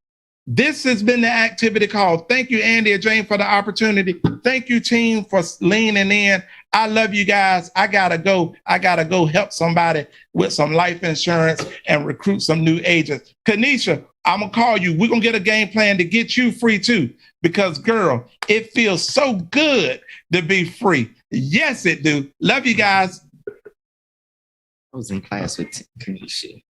This has been the activity call. Thank you, Andy and Jane, for the opportunity. Thank you, team, for leaning in. I love you guys. I got to go. I got to go help somebody with some life insurance and recruit some new agents. Kanisha, I'm going to call you. We're going to get a game plan to get you free too. Because, girl, it feels so good to be free. Yes, it do. Love you guys. I was in class with Kanisha.